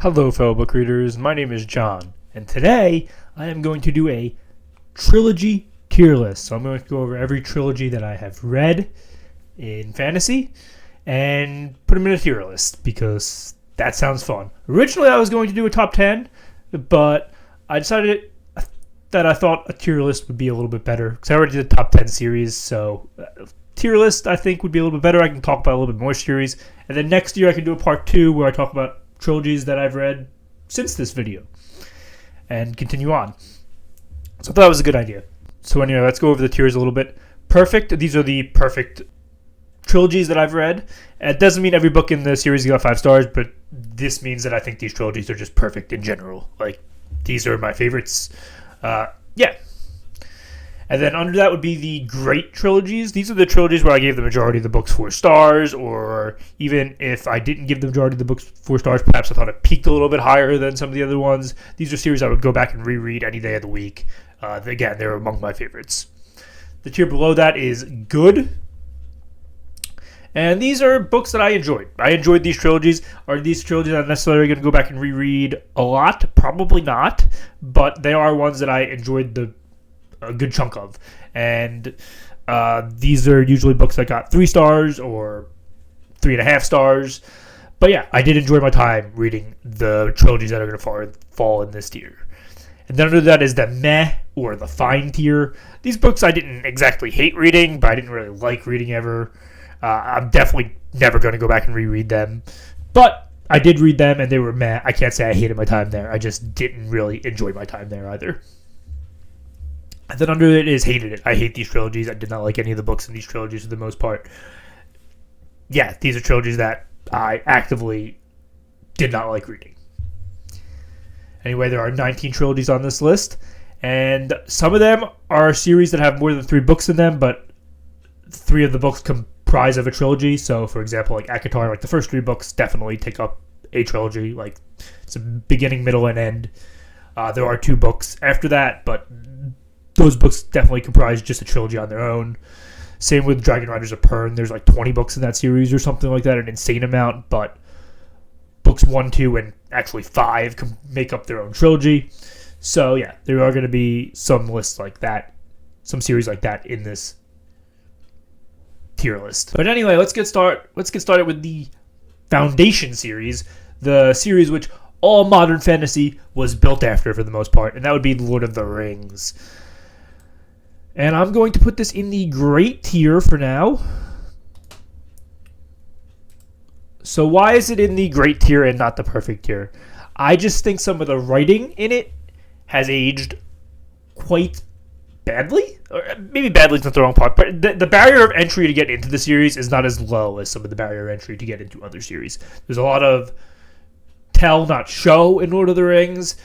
Hello fellow book readers, my name is John, and today I am going to do a trilogy tier list. So I'm going to go over every trilogy that I have read in fantasy and put them in a tier list because that sounds fun. Originally I was going to do a top 10, but I decided that I thought a tier list would be a little bit better because I already did the top 10 series, so tier list I think would be a little bit better. I can talk about a little bit more series, and then next year I can do a part 2 where I talk about trilogies that I've read since this video and continue on. So I thought that was a good idea. So anyway, let's go over the tiers a little bit. Perfect. These are the perfect trilogies that I've read. It doesn't mean every book in the series got 5 stars, but this means that I think these trilogies are just perfect in general. Like, these are my favorites. Yeah. And then under that would be the great trilogies. These are the trilogies where I gave the majority of the books 4 stars, or even if I didn't give the majority of the books 4 stars, perhaps I thought it peaked a little bit higher than some of the other ones. These are series I would go back and reread any day of the week. Again, they're among my favorites. The tier below that is good. And these are books that I enjoyed. I enjoyed these trilogies. Are these trilogies I'm necessarily going to go back and reread a lot? Probably not. But they are ones that I enjoyed a good chunk of, and these are usually books that got 3 stars or 3.5 stars. But yeah, I did enjoy my time reading the trilogies that are going to fall in this tier. And then under that is the meh or the fine tier. These books I didn't exactly hate reading, but I didn't really like reading ever. I'm definitely never going to go back and reread them, but I did read them and they were meh. I can't say I hated my time there. I just didn't really enjoy my time there either. And then under it is hated it. I hate these trilogies. I did not like any of the books in these trilogies for the most part. Yeah, these are trilogies that I actively did not like reading. Anyway, there are 19 trilogies on this list, and some of them are series that have more than 3 books in them, but 3 of the books comprise of a trilogy. So, for example, like ACOTAR, like the first 3 books definitely take up a trilogy. Like, it's a beginning, middle, and end. There are 2 books after that, but those books definitely comprise just a trilogy on their own. Same with Dragonriders of Pern. There's like 20 books in that series or something like that, an insane amount. But books 1, 2, and actually 5 can make up their own trilogy. So yeah, there are going to be some lists like that, some series like that in this tier list. But anyway, let's get started with the Foundation series, the series which all modern fantasy was built after for the most part, and that would be Lord of the Rings. And I'm going to put this in the great tier for now. So why is it in the great tier and not the perfect tier? I just think some of the writing in it has aged quite badly. Or maybe badly is not the wrong part, but the barrier of entry to get into the series is not as low as some of the barrier of entry to get into other series. There's a lot of tell, not show in Lord of the Rings.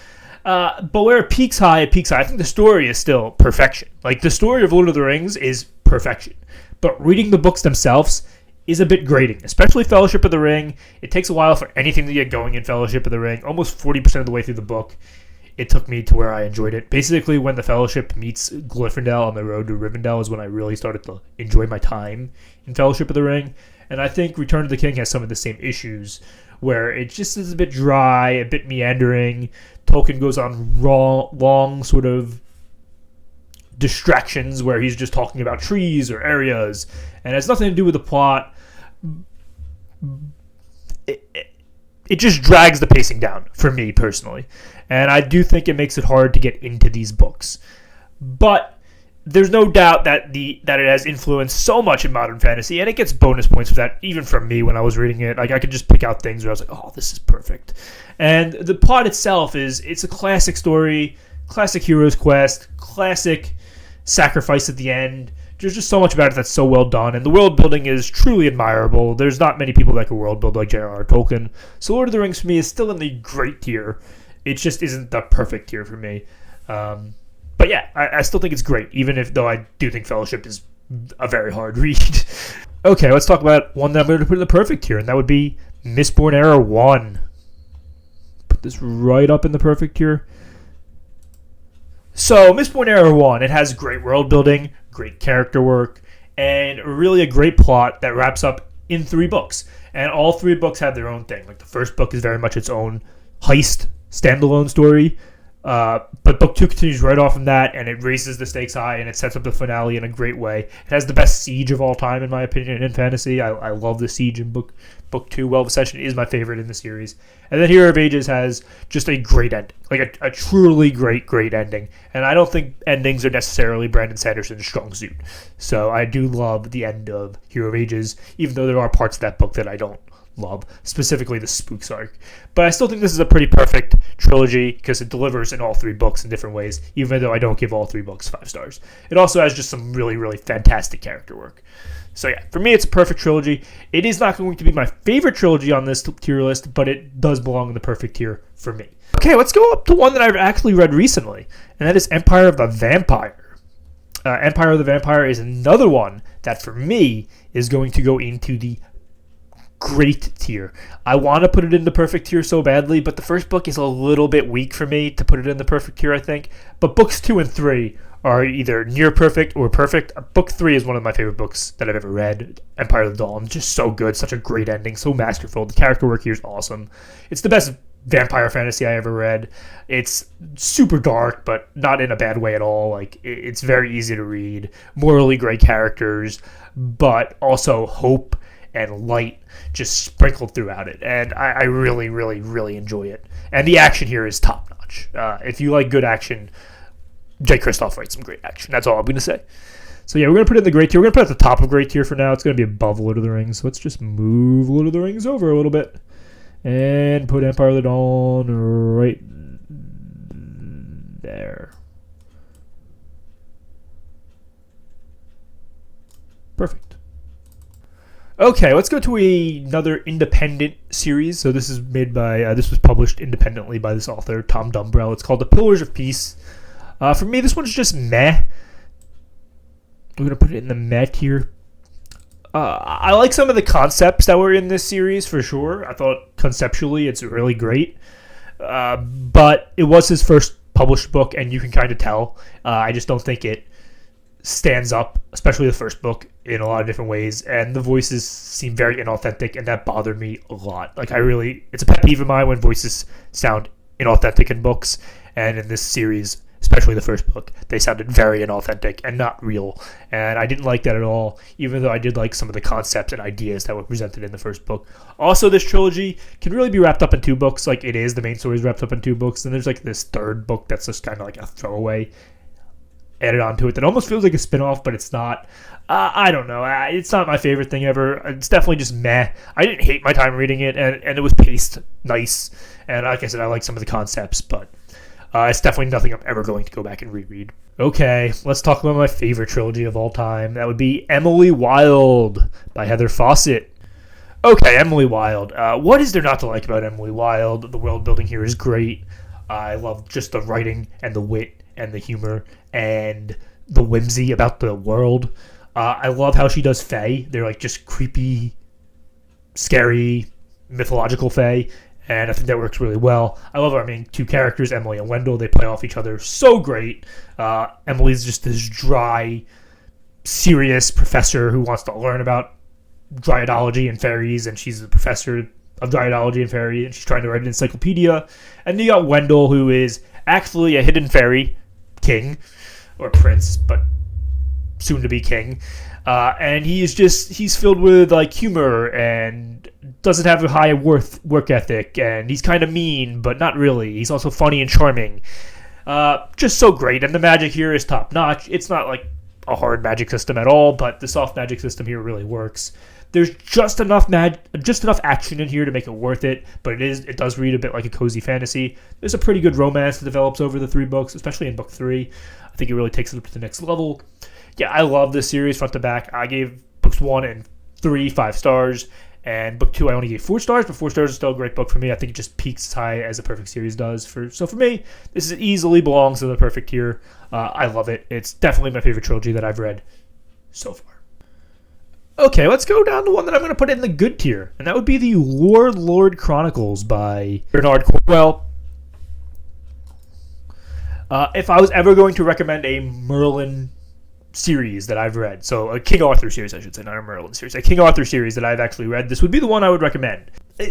But where it peaks high, I think the story is still perfection. Like, the story of Lord of the Rings is perfection. But reading the books themselves is a bit grating, especially Fellowship of the Ring. It takes a while for anything to get going in Fellowship of the Ring. Almost 40% of the way through the book, it took me to where I enjoyed it. Basically, when the Fellowship meets Glyffindor on the road to Rivendell is when I really started to enjoy my time in Fellowship of the Ring. And I think Return of the King has some of the same issues, where it just is a bit dry, a bit meandering. Tolkien goes on long sort of distractions where he's just talking about trees or areas, and it has nothing to do with the plot. It just drags the pacing down for me personally, and I do think it makes it hard to get into these books. But there's no doubt that it has influenced so much in modern fantasy, and it gets bonus points for that, even from me when I was reading it. Like, I could just pick out things where I was like, oh, this is perfect. And the plot itself it's a classic story, classic hero's quest, classic sacrifice at the end. There's just so much about it that's so well done, and the world building is truly admirable. There's not many people that can world build like J.R.R. Tolkien. So Lord of the Rings for me is still in the great tier. It just isn't the perfect tier for me. But yeah, I still think it's great, even though I do think Fellowship is a very hard read. Okay, let's talk about one that I'm going to put in the perfect tier, and that would be Mistborn Era 1. Put this right up in the perfect tier. So, Mistborn Era 1, it has great world building, great character work, and really a great plot that wraps up in 3 books. And all 3 books have their own thing. Like, the first book is very much its own heist standalone story. But book 2 continues right off from that, and it raises the stakes high, and it sets up the finale in a great way. It has the best siege of all time, in my opinion, in fantasy. I love the siege in book 2. Well of Ascension is my favorite in the series. And then Hero of Ages has just a great ending, like a truly great ending. And I don't think endings are necessarily Brandon Sanderson's strong suit. So I do love the end of Hero of Ages, even though there are parts of that book that I don't love, specifically the Spooks arc. But I still think this is a pretty perfect trilogy because it delivers in all 3 books in different ways, even though I don't give all 3 books 5 stars. It also has just some really fantastic character work. So yeah, for me it's a perfect trilogy. It is not going to be my favorite trilogy on this tier list, but it does belong in the perfect tier for me. Okay, let's go up to one that I've actually read recently, and that is Empire of the Vampire. Empire of the Vampire is another one that for me is going to go into the great tier. I want to put it in the perfect tier so badly, but the first book is a little bit weak for me to put it in the perfect tier, I think. But books 2 and 3 are either near perfect or perfect. Book 3 is one of my favorite books that I've ever read. Empire of the Dawn, just so good, such a great ending, so masterful. The character work here is awesome. It's the best vampire fantasy I ever read. It's super dark, but not in a bad way at all. Like, it's very easy to read. Morally great characters, but also hope and light just sprinkled throughout it, and I really enjoy it. And the action here is top notch. If you like good action, Jay Kristoff writes some great action. That's all I'm going to say. So yeah, we're going to put it in the great tier. We're going to put it at the top of great tier for now. It's going to be above Lord of the Rings. So let's just move Lord of the Rings over a little bit and put Empire of the Dawn right there. Perfect. Okay, let's go to another independent series. So this is made by, this was published independently by this author, Tom Dumbrell. It's called The Pillars of Peace. For me, this one's just meh. We're going to put it in the meh tier. I like some of the concepts that were in this series, for sure. I thought conceptually it's really great. But it was his first published book, and you can kind of tell. I just don't think it stands up, especially the first book, in a lot of different ways, and the voices seem very inauthentic, and that bothered me a lot. Like, it's a pet peeve of mine when voices sound inauthentic in books, and in this series, especially the first book, they sounded very inauthentic and not real, and I didn't like that at all, even though I did like some of the concepts and ideas that were presented in the first book. Also, this trilogy can really be wrapped up in 2 books, like it is. The main story is wrapped up in 2 books, and there's like this third book that's just kind of like a throwaway added onto it that almost feels like a spin-off, but it's not. I don't know. It's not my favorite thing ever. It's definitely just meh. I didn't hate my time reading it, and it was paced nice. And like I said, I like some of the concepts, but it's definitely nothing I'm ever going to go back and reread. Okay, let's talk about my favorite trilogy of all time. That would be Emily Wilde by Heather Fawcett. Okay, Emily Wilde. What is there not to like about Emily Wilde? The world building here is great. I love just the writing and the wit and the humor and the whimsy about the world. I love how she does fae. They're like just creepy, scary, mythological fae, and I think that works really well. I love our main 2 characters, Emily and Wendell. They play off each other so great. Emily's just this dry, serious professor who wants to learn about dryadology and fairies, and she's a professor of dryadology and fairy, and she's trying to write an encyclopedia. And you got Wendell, who is actually a hidden fairy king, or prince, but soon to be king, and he's filled with like humor and doesn't have a high work ethic, and he's kind of mean, but not really. He's also funny and charming. Just so great, and the magic here is top notch. It's not like a hard magic system at all, but the soft magic system here really works. There's just enough action in here to make it worth it, but it does read a bit like a cozy fantasy. There's a pretty good romance that develops over the 3 books, especially in book 3. I think it really takes it up to the next level. Yeah, I love this series front to back. I gave books 1 and 3 5 stars, and book 2 I only gave 4 stars, but 4 stars is still a great book for me. I think it just peaks as high as a perfect series does. So for me, this easily belongs in the perfect tier. I love it. It's definitely my favorite trilogy that I've read so far. Okay, let's go down to one that I'm going to put in the good tier, and that would be the Warlord Chronicles by Bernard Cornwell. If I was ever going to recommend a Merlin series that I've read, so a King Arthur series, I should say, not a Merlin series, a King Arthur series that I've actually read, this would be the one I would recommend.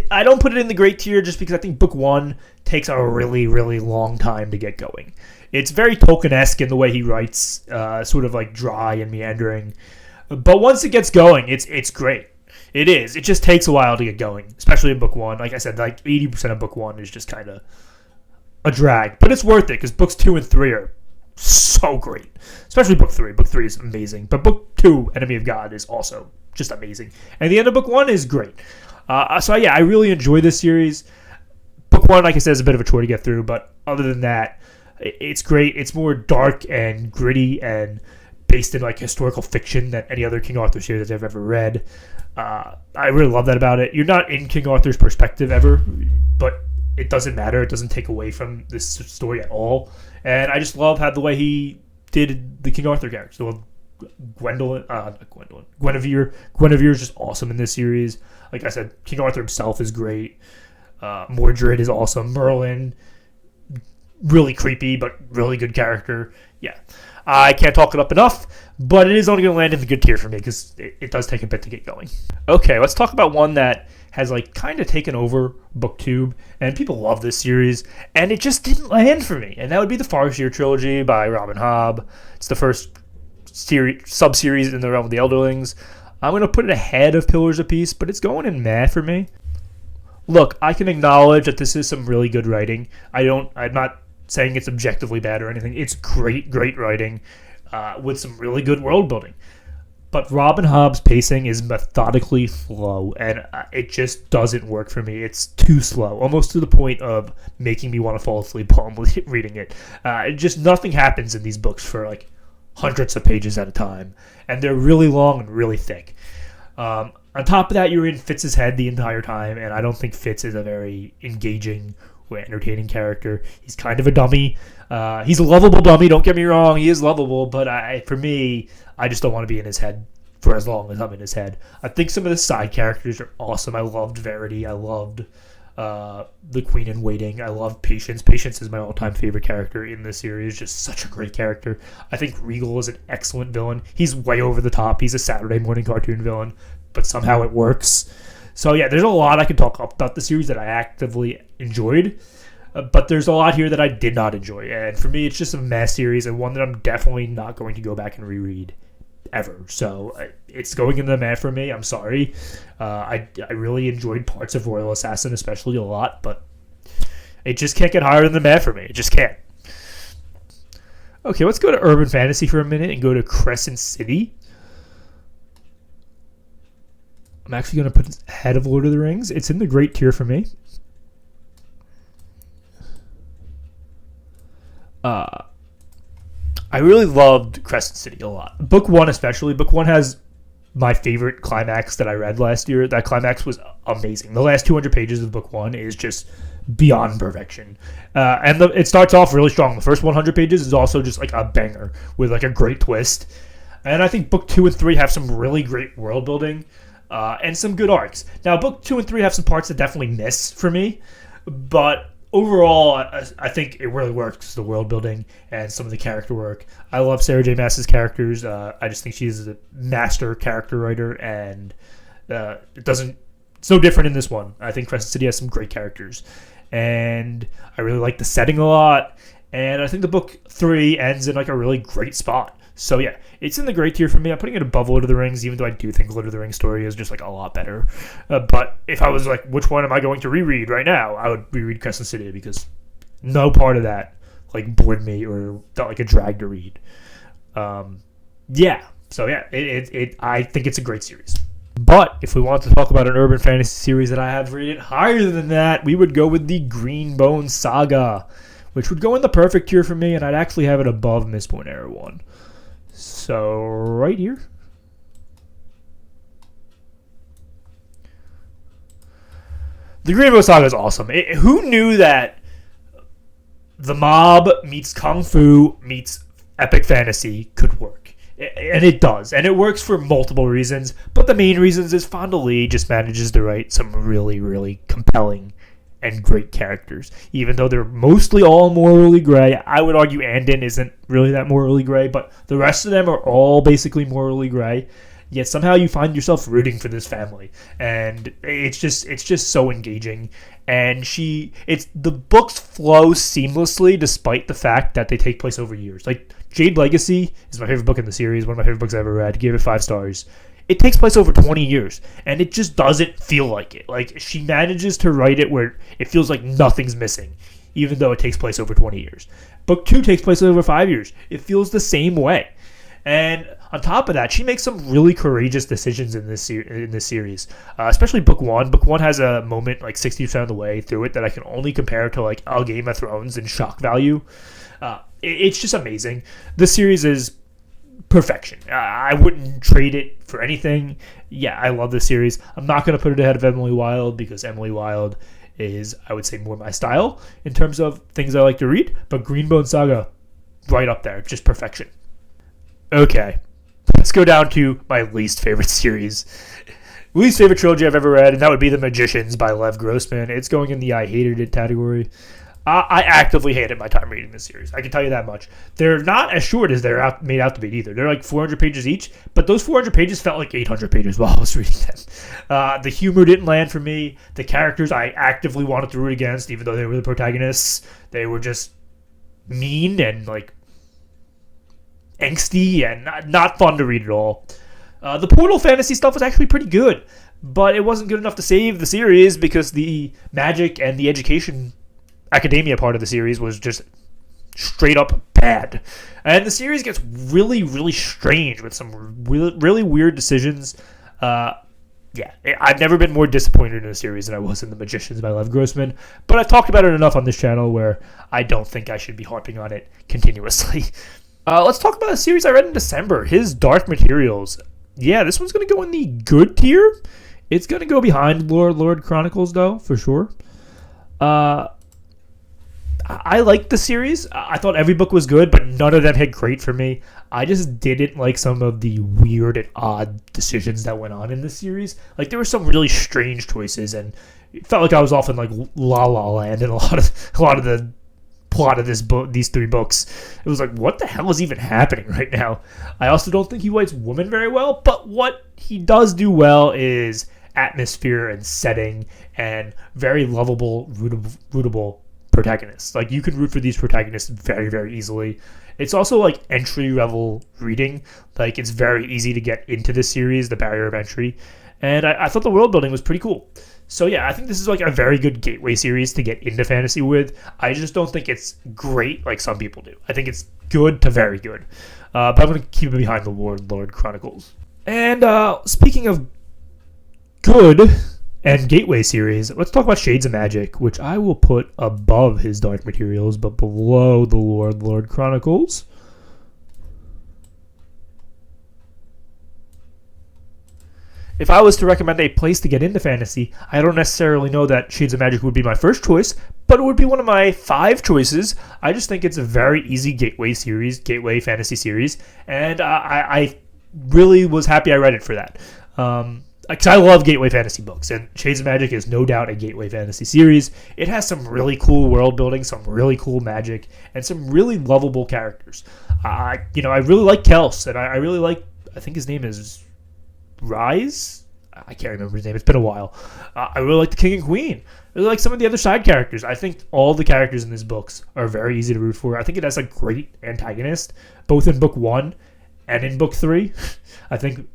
I don't put it in the great tier just because I think book 1 takes a really, really long time to get going. It's very Tolkien-esque in the way he writes, sort of like dry and meandering. But once it gets going, it's great. It is. It just takes a while to get going, especially in book 1. Like I said, like 80% of book 1 is just kind of a drag. But it's worth it because books 2 and 3 are so great. Especially book 3. Book 3 is amazing. But book 2, Enemy of God, is also just amazing. And the end of book 1 is great. So yeah, I really enjoy this series. Book 1, like I said, is a bit of a chore to get through. But other than that, it's great. It's more dark and gritty and based in like historical fiction than any other King Arthur series I've ever read. I really love that about it. You're not in King Arthur's perspective ever, but it doesn't matter. It doesn't take away from this story at all. And I just love how the way he did the King Arthur character. So Guinevere is just awesome in this series. Like I said, King Arthur himself is great. Mordred is awesome. Merlin, really creepy, but really good character. Yeah. I can't talk it up enough, but it is only going to land in the good tier for me because it does take a bit to get going. Okay, let's talk about one that has like kind of taken over BookTube, and people love this series, and it just didn't land for me, and that would be the Farseer Trilogy by Robin Hobb. It's the first sub-series in the realm of the Elderlings. I'm going to put it ahead of Pillars of Peace, but it's going in meh for me. Look, I can acknowledge that this is some really good writing. I'm not saying it's objectively bad or anything. It's great writing with some really good world building. But Robin Hobb's pacing is methodically slow, and it just doesn't work for me. It's too slow, almost to the point of making me want to fall asleep while I'm reading it. Just nothing happens in these books for like hundreds of pages at a time, and they're really long and really thick. On top of that, you're in Fitz's head the entire time, and I don't think Fitz is a very engaging or entertaining character. He's kind of a dummy. He's a lovable dummy, don't get me wrong. He is lovable, but for me, I just don't want to be in his head for as long as I'm in his head. I think some of the side characters are awesome. I loved Verity. I loved the Queen in Waiting. I love Patience. Patience is my all-time favorite character in this series. Just such a great character. I think Regal is an excellent villain. He's way over the top. He's a Saturday morning cartoon villain, but somehow it works. So yeah, there's a lot I can talk about the series that I actively enjoyed, but there's a lot here that I did not enjoy. And for me, it's just a mess series, and one that I'm definitely not going to go back and reread ever. So it's going in the meh for me. I'm sorry. I really enjoyed parts of Royal Assassin, especially a lot, but it just can't get higher than the meh for me. It just can't. Okay, let's go to urban fantasy for a minute and go to Crescent City. I'm actually going to put it ahead of Lord of the Rings. It's in the great tier for me. I really loved Crescent City a lot. Book 1 especially. Book 1 has my favorite climax that I read last year. That climax was amazing. The last 200 pages of Book 1 is just beyond perfection. And it starts off really strong. The first 100 pages is also just like a banger with like a great twist. And I think Book 2 and 3 have some really great world building. And some good arcs. Now, Book 2 and 3 have some parts that definitely miss for me, but overall, I think it really works, the world building and some of the character work. I love Sarah J. Maas's characters. I just think she's a master character writer, and it's no different in this one. I think Crescent City has some great characters, and I really like the setting a lot, and I think the book 3 ends in like a really great spot. So yeah, it's in the great tier for me. I'm putting it above Lord of the Rings, even though I do think Lord of the Rings story is just like a lot better. But if I was like, which one am I going to reread right now? I would reread Crescent City because no part of that like bored me or felt like a drag to read. Yeah. So yeah, I think it's a great series. But if we want to talk about an urban fantasy series that I have rated higher than that, we would go with the Greenbone Saga, which would go in the perfect tier for me, and I'd actually have it above Mistborn Era 1. So, right here. The Greenbow Saga is awesome. Who knew that the mob meets Kung Fu meets epic fantasy could work? And it does. And it works for multiple reasons. But the main reasons is Fonda Lee just manages to write some really, really compelling and great characters. Even though they're mostly all morally gray, I would argue Andon isn't really that morally gray, but the rest of them are all basically morally gray. yet somehow you find yourself rooting for this family, and it's just so engaging. And the books flow seamlessly despite the fact that they take place over years. Like Jade Legacy is my favorite book in the series, one of my favorite books I ever read. Gave it 5 stars. It takes place over 20 years, and it just doesn't feel like it. Like, she manages to write it where it feels like nothing's missing, even though it takes place over 20 years. Book 2 takes place over 5 years. It feels the same way. And on top of that, she makes some really courageous decisions in this series, especially Book 1. Book 1 has a moment like 60% of the way through it that I can only compare to like A Game of Thrones in shock value. It's just amazing. This series is perfection. I wouldn't trade it for anything. Yeah, I love this series. I'm not going to put it ahead of Emily Wilde because Emily Wilde is, I would say, more my style in terms of things I like to read. But Mistborn Saga, right up there. Just perfection. Okay, let's go down to my least favorite series. Least favorite trilogy I've ever read, and that would be The Magicians by Lev Grossman. It's going in the I hated it category. I actively hated my time reading this series. I can tell you that much. They're not as short as they're made out to be either. They're like 400 pages each, but those 400 pages felt like 800 pages while I was reading them. The humor didn't land for me. The characters I actively wanted to root against, even though they were the protagonists, they were just mean and like angsty and not fun to read at all. The Portal fantasy stuff was actually pretty good, but it wasn't good enough to save the series because the magic and the education academia part of the series was just straight up bad. And the series gets really, really strange with some really weird decisions. Yeah, I've never been more disappointed in a series than I was in The Magicians by Lev Grossman, but I've talked about it enough on this channel where I don't think I should be harping on it continuously. Let's talk about a series I read in December, His Dark Materials. Yeah, this one's going to go in the good tier. It's going to go behind Warlord Chronicles, though, for sure. I liked the series. I thought every book was good, but none of them hit great for me. I just didn't like some of the weird and odd decisions that went on in this series. Like, there were some really strange choices, and it felt like I was off in like La La Land and a lot of the plot of these 3 books. It was like, what the hell is even happening right now? I also don't think he writes women very well, but what he does do well is atmosphere and setting and very lovable, rootable protagonists. Like, you can root for these protagonists very, very easily. It's also like entry-level reading. Like, it's very easy to get into this series, the barrier of entry. And I thought the world building was pretty cool. So yeah, I think this is like a very good gateway series to get into fantasy with. I just don't think it's great like some people do. I think it's good to very good. But I'm going to keep it behind the Warlord Chronicles. And speaking of good and gateway series, let's talk about Shades of Magic, which I will put above His Dark Materials, but below the Warlord Chronicles. If I was to recommend a place to get into fantasy, I don't necessarily know that Shades of Magic would be my first choice, but it would be one of my 5 choices. I just think it's a very easy gateway fantasy series, and I really was happy I read it for that. Because I love gateway fantasy books, and Shades of Magic is no doubt a gateway fantasy series. It has some really cool world building, some really cool magic, and some really lovable characters. I really like Kels, and I really like, I think his name is Rise? I can't remember his name. It's been a while. I really like the King and Queen. I really like some of the other side characters. I think all the characters in these books are very easy to root for. I think it has a great antagonist, both in book 1 and in book 3. I think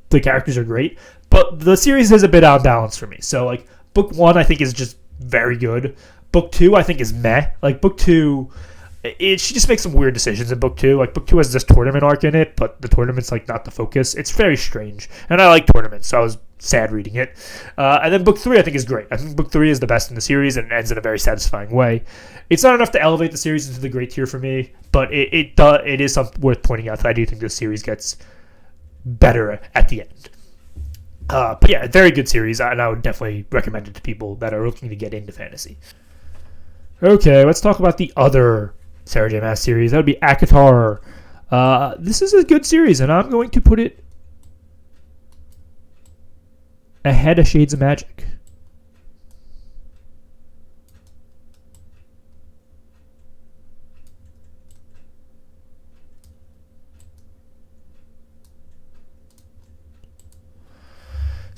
the characters are great, but the series is a bit out of balance for me. So, like, book 1 I think is just very good. Book 2 I think is meh. Like, book 2... she just makes some weird decisions in book 2. Like, book 2 has this tournament arc in it, but the tournament's like not the focus. It's very strange, and I like tournaments, so I was sad reading it. And then book 3 I think is great. I think book 3 is the best in the series, and it ends in a very satisfying way. It's not enough to elevate the series into the great tier for me, but it is something worth pointing out that I do think this series gets better at the end. But yeah, a very good series, and I would definitely recommend it to people that are looking to get into fantasy. Okay, let's talk about the other Sarah J. Maas series. That would be ACOTAR. This is a good series, and I'm going to put it ahead of Shades of Magic.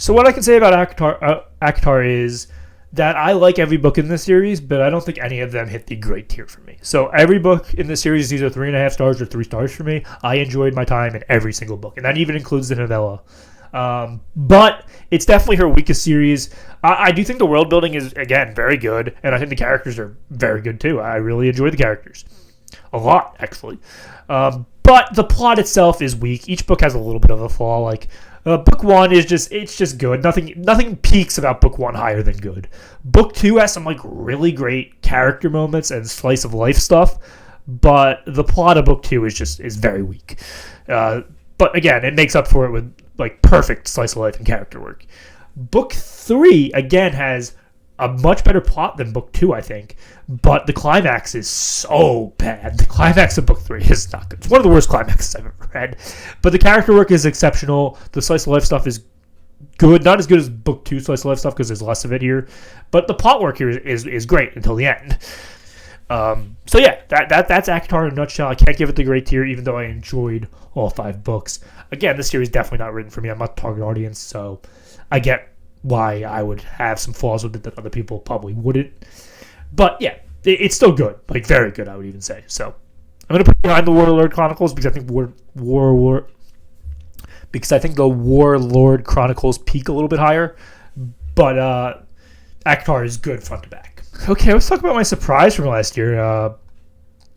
So what I can say about ACOTAR is that I like every book in this series, but I don't think any of them hit the great tier for me. So every book in this series is either 3.5 stars or 3 stars for me. I enjoyed my time in every single book, and that even includes the novella. But it's definitely her weakest series. I do think the world building is, again, very good, and I think the characters are very good too. I really enjoy the characters. A lot, actually. But the plot itself is weak. Each book has a little bit of a flaw. Like, book 1 is just good. Nothing peaks about book 1 higher than good. Book 2 has some, like, really great character moments and slice of life stuff, but the plot of book 2 is very weak. But again, it makes up for it with, like, perfect slice of life and character work. Book 3, again, has a much better plot than book 2, I think, but the climax is so bad. The climax of book 3 is not good. It's one of the worst climaxes I've ever read, but the character work is exceptional. The slice of life stuff is good, not as good as book 2 slice of life stuff because there's less of it here, but the plot work here is great until the end. So yeah, that's ACOTAR in a nutshell. I can't give it the great tier, even though I enjoyed all 5 books. Again, this series is definitely not written for me. I'm not the target audience, so I get why I would have some flaws with it that other people probably wouldn't. But yeah, it's still good, like very good, I would even say. So I'm gonna put it behind the Warlord Chronicles because I think the Warlord Chronicles peak a little bit higher. But ACOTAR is good front to back. Okay, let's talk about my surprise from last year.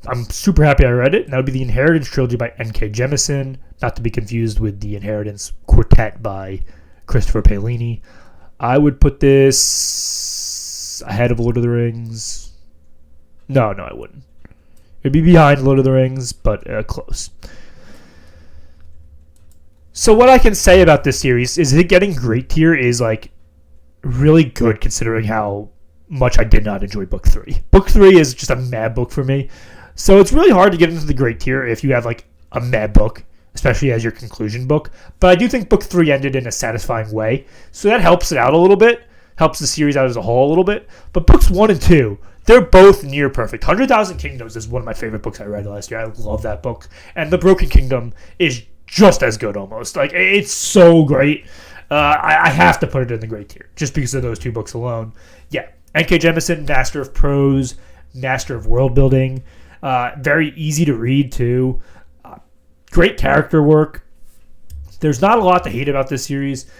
I'm super happy I read it, and that would be the Inheritance Trilogy by N.K. Jemisin, not to be confused with the Inheritance Quartet by Christopher Paolini. I would put this ahead of Lord of the Rings. No, I wouldn't. It'd be behind Lord of the Rings, but close. So what I can say about this series is it getting great tier is like really good considering how much I did not enjoy book 3. Book 3 is just a mad book for me. So it's really hard to get into the great tier if you have like a mad book, especially as your conclusion book. But I do think book 3 ended in a satisfying way. So that helps it out a little bit, helps the series out as a whole a little bit. But books 1 and 2, they're both near perfect. 100,000 Kingdoms is one of my favorite books I read last year. I love that book. And The Broken Kingdom is just as good almost. Like, it's so great. I have to put it in the great tier just because of those 2 books alone. Yeah, N.K. Jemisin, master of prose, master of world building. Very easy to read, too. Great character work. There's not a lot to hate about this series.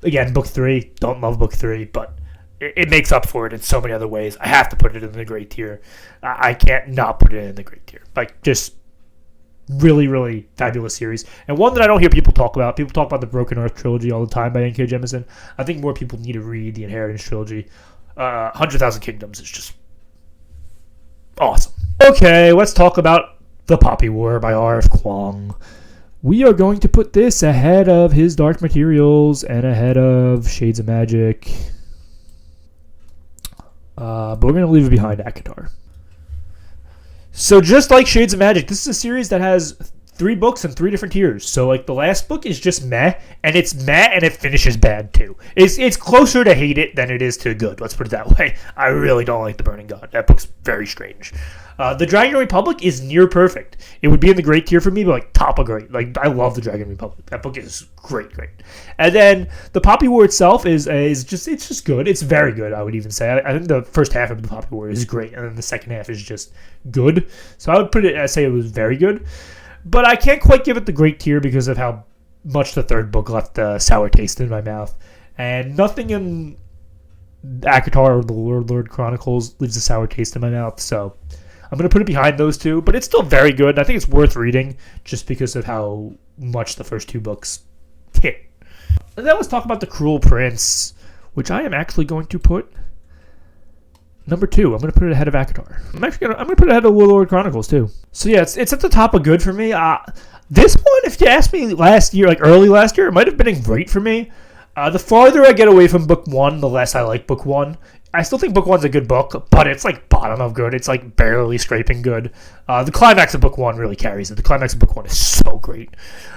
Again, book 3, don't love book 3, but it makes up for it in so many other ways. I have to put it in the great tier. I can't not put it in the great tier. Like, just really, really fabulous series. And one that I don't hear people talk about. People talk about the Broken Earth Trilogy all the time by N.K. Jemisin. I think more people need to read the Inheritance Trilogy. 100,000 Kingdoms is just awesome. Okay, let's talk about The Poppy War by R.F. Kuang. We are going to put this ahead of his Dark Materials and ahead of Shades of Magic. But we're going to leave it behind ACOTAR. So just like Shades of Magic, this is a series that has 3 books and 3 different tiers. So like the last book is just meh, and it's meh, and it finishes bad too. It's closer to hate it than it is to good. Let's put it that way. I really don't like The Burning God. That book's very strange. The Dragon Republic is near perfect. It would be in the great tier for me, but like top of great. Like I love the Dragon Republic. That book is great. And then the Poppy War itself is just good. It's very good. I would even say. I think the first half of the Poppy War is great, and then the second half is just good. So I would say it was very good. But I can't quite give it the great tier because of how much the third book left a sour taste in my mouth. And nothing in ACOTAR or the Warlord Chronicles leaves a sour taste in my mouth. So I'm going to put it behind those 2. But it's still very good. I think it's worth reading just because of how much the first 2 books hit. And then let's talk about The Cruel Prince, which I am actually going to put number 2. I'm going to put it ahead of ACOTAR. I'm going to put it ahead of Warlord Chronicles too. So yeah, it's at the top of good for me. This one, if you asked me last year, like early last year, it might have been great for me. The farther I get away from book 1, the less I like book 1. I still think book 1's a good book, but it's like bottom of good. It's like barely scraping good. The climax of book 1 really carries it. The climax of book 1 is so great.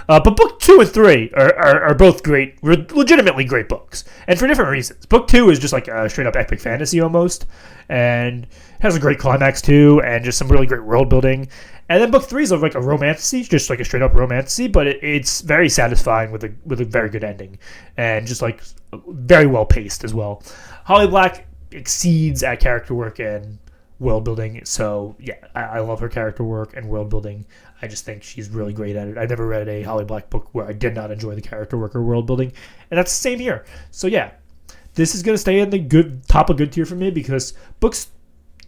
But book 2 and 3 are both great, legitimately great books. And for different reasons. Book 2 is just like a straight up epic fantasy almost. And has a great climax too, and just some really great world building. And then book 3 is like a romantasy, just like a straight up romantasy, but it's very satisfying with a very good ending, and just like very well paced as well. Holly Black exceeds at character work and world building, so yeah, I love her character work and world building. I just think she's really great at it. I've never read a Holly Black book where I did not enjoy the character work or world building, and that's the same here. So yeah, this is gonna stay in the good top of good tier for me because books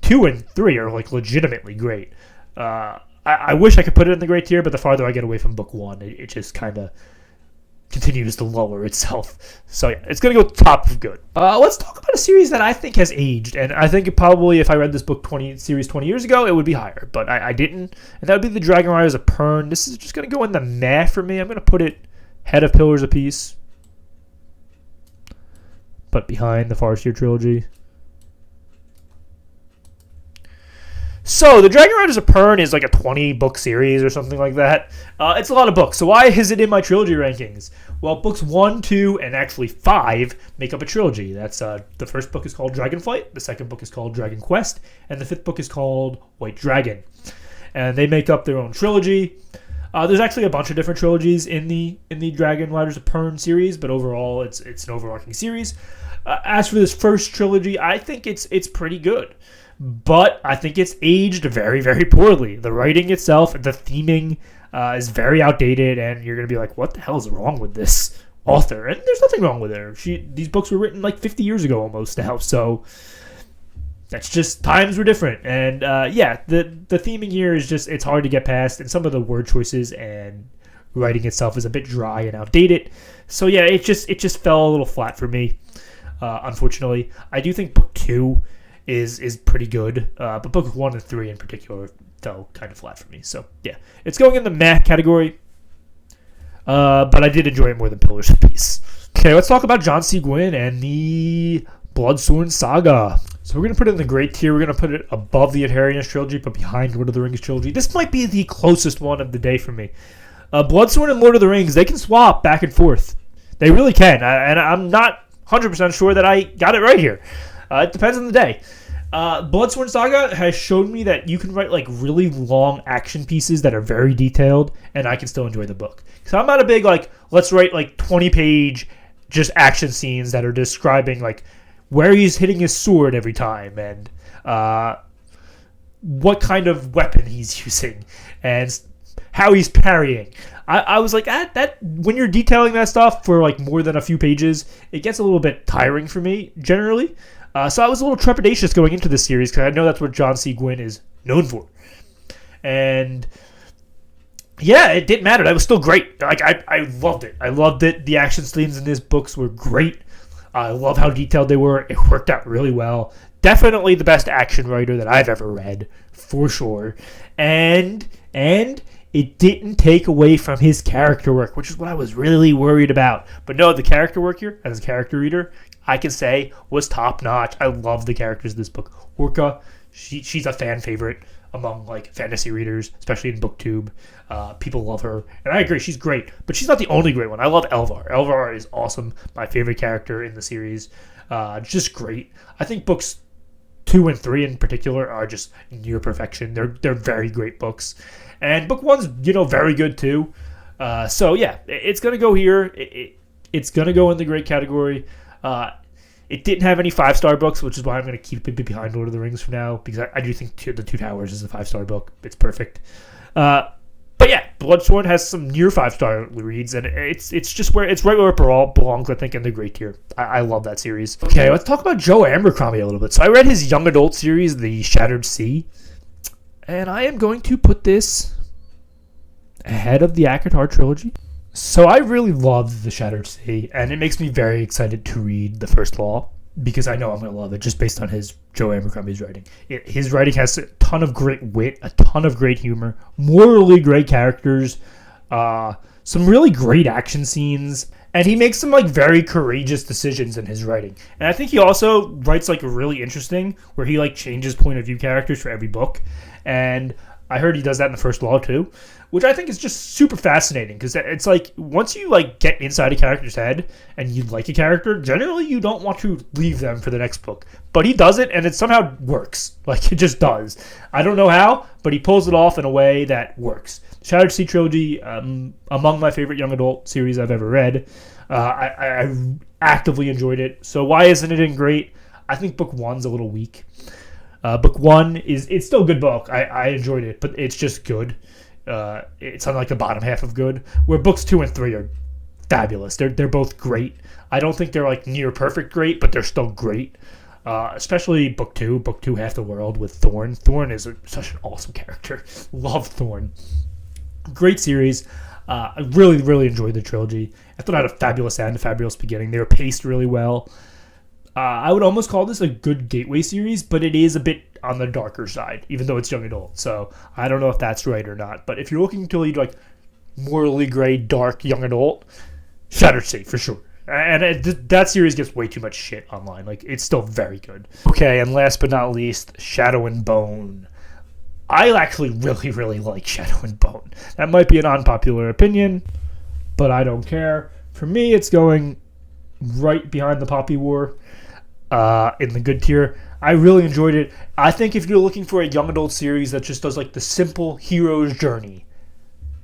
2 and 3 are like legitimately great. I wish I could put it in the great tier, but the farther I get away from book 1, it just kind of continues to lower itself. So yeah, it's going to go top of good. Let's talk about a series that I think has aged, and I think probably if I read this book 20 years ago, it would be higher, but I didn't, and that would be the Dragonriders of Pern. This is just going to go in the meh for me. I'm going to put it head of Pillars of Peace, but behind the Farseer Trilogy. So, the Dragonriders of Pern is like a 20-book series or something like that. It's a lot of books. So why is it in my trilogy rankings? Well, books 1, 2, and actually 5 make up a trilogy. That's the first book is called Dragonflight, the second book is called Dragon Quest, and the fifth book is called White Dragon. And they make up their own trilogy. There's actually a bunch of different trilogies in the Dragonriders of Pern series, but overall, it's an overarching series. As for this first trilogy, I think it's pretty good. But I think it's aged very, very poorly. The writing itself, the theming is very outdated, and you're going to be like, what the hell is wrong with this author? And there's nothing wrong with her. These books were written like 50 years ago almost now, so that's just, times were different. And yeah, the theming here is just, it's hard to get past, and some of the word choices and writing itself is a bit dry and outdated. So yeah, it just fell a little flat for me, unfortunately. I do think book 2 is pretty good, but book 1 and 3 in particular fell kind of flat for me. So yeah, it's going in the meh category, but I did enjoy it more than Pillars of Peace. Okay, let's talk about John C. Gwynne and the Bloodsworn Saga. So we're going to put it in the great tier. We're going to put it above the Inheritance Trilogy, but behind Lord of the Rings Trilogy. This might be the closest one of the day for me. Bloodsworn and Lord of the Rings, they can swap back and forth. They really can, and I'm not 100% sure that I got it right here. It depends on the day. Bloodsworn Saga has shown me that you can write like really long action pieces that are very detailed, and I can still enjoy the book. So I'm not a big like, let's write like 20-page just action scenes that are describing like where he's hitting his sword every time and what kind of weapon he's using and how he's parrying. I was like, that when you're detailing that stuff for like more than a few pages, it gets a little bit tiring for me generally. So I was a little trepidatious going into this series because I know that's what John C. Gwynne is known for. And yeah, it didn't matter. That was still great. Like I loved it. I loved it. The action scenes in these books were great. I love how detailed they were. It worked out really well. Definitely the best action writer that I've ever read, for sure. And it didn't take away from his character work, which is what I was really worried about. But no, the character work here, as a character reader, I can say was top notch. I love the characters of this book. Orca, she's a fan favorite among like fantasy readers, especially in BookTube. People love her, and I agree, she's great. But she's not the only great one. I love Elvar. Elvar is awesome. My favorite character in the series. Just great. I think books 2 and 3 in particular are just near perfection. They're very great books, and book 1's very good too. So yeah, it's gonna go here. It's gonna go in the great category. It didn't have any 5-star books, which is why I'm going to keep it behind Lord of the Rings for now, because I do think The Two Towers is a 5-star book. It's perfect. But yeah, Bloodsworn has some near 5-star reads, and it's just it's right where it belongs, I think, in the great tier. I love that series. Okay, let's talk about Joe Abercrombie a little bit. So I read his young adult series, The Shattered Sea, and I am going to put this ahead of the ACOTAR trilogy. So I really loved The Shattered Sea, and it makes me very excited to read The First Law, because I know I'm going to love it just based on Joe Abercrombie's writing. His writing has a ton of great wit, a ton of great humor, morally great characters, some really great action scenes, and he makes some like very courageous decisions in his writing. And I think he also writes like really interesting, where he like changes point of view characters for every book, and I heard he does that in the first law too, which I think is just super fascinating because it's like once you like get inside a character's head and you like a character, generally you don't want to leave them for the next book. But he does it and it somehow works. Like it just does. I don't know how, but he pulls it off in a way that works. Shattered Sea Trilogy, among my favorite young adult series I've ever read. I actively enjoyed it. So why isn't it in great? I think book 1's a little weak. Book 1 it's still a good book. I enjoyed it, but it's just good. It's on like the bottom half of good. Where books 2 and 3 are fabulous. They're both great. I don't think they're like near perfect great, but they're still great. Especially book 2. Book 2, Half the World with Thorn. Thorn is such an awesome character. Love Thorn. Great series. I really, really enjoyed the trilogy. I thought it had a fabulous end, a fabulous beginning. They were paced really well. I would almost call this a good gateway series, but it is a bit on the darker side, even though it's young adult. So I don't know if that's right or not. But if you're looking to lead like morally gray, dark, young adult, Shattered Sea for sure. And that series gets way too much shit online. Like it's still very good. Okay, and last but not least, Shadow and Bone. I actually really, really like Shadow and Bone. That might be an unpopular opinion, but I don't care. For me, it's going right behind the Poppy War in the good tier. I really enjoyed it. I think if you're looking for a young adult series that just does like the simple hero's journey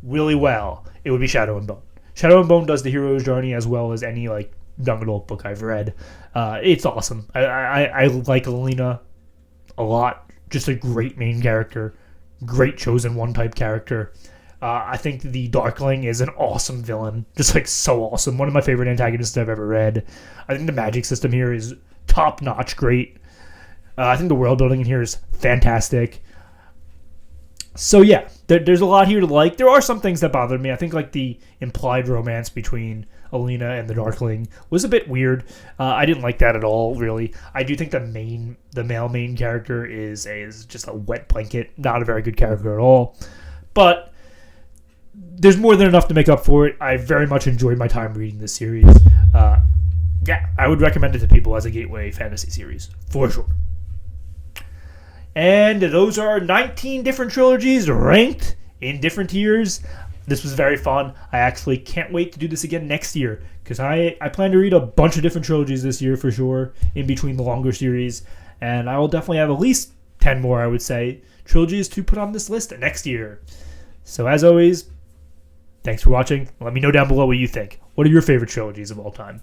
really well, it would be Shadow and Bone. Shadow and Bone does the hero's journey as well as any like young adult book I've read. It's awesome. I like Alina a lot. Just a great main character, great chosen one type character. I think the Darkling is an awesome villain, just like so awesome. One of my favorite antagonists I've ever read. I think the magic system here is top notch, great. I think the world building in here is fantastic. So yeah, there's a lot here to like. There are some things that bother me. I think like the implied romance between Alina and the Darkling was a bit weird. I didn't like that at all, really. I do think the male main character is just a wet blanket, not a very good character at all. But there's more than enough to make up for it. I very much enjoyed my time reading this series. Yeah, I would recommend it to people as a gateway fantasy series, for sure. And those are 19 different trilogies ranked in different tiers. This was very fun. I actually can't wait to do this again next year because I plan to read a bunch of different trilogies this year for sure in between the longer series. And I will definitely have at least 10 more, I would say, trilogies to put on this list next year. So as always, thanks for watching. Let me know down below what you think. What are your favorite trilogies of all time?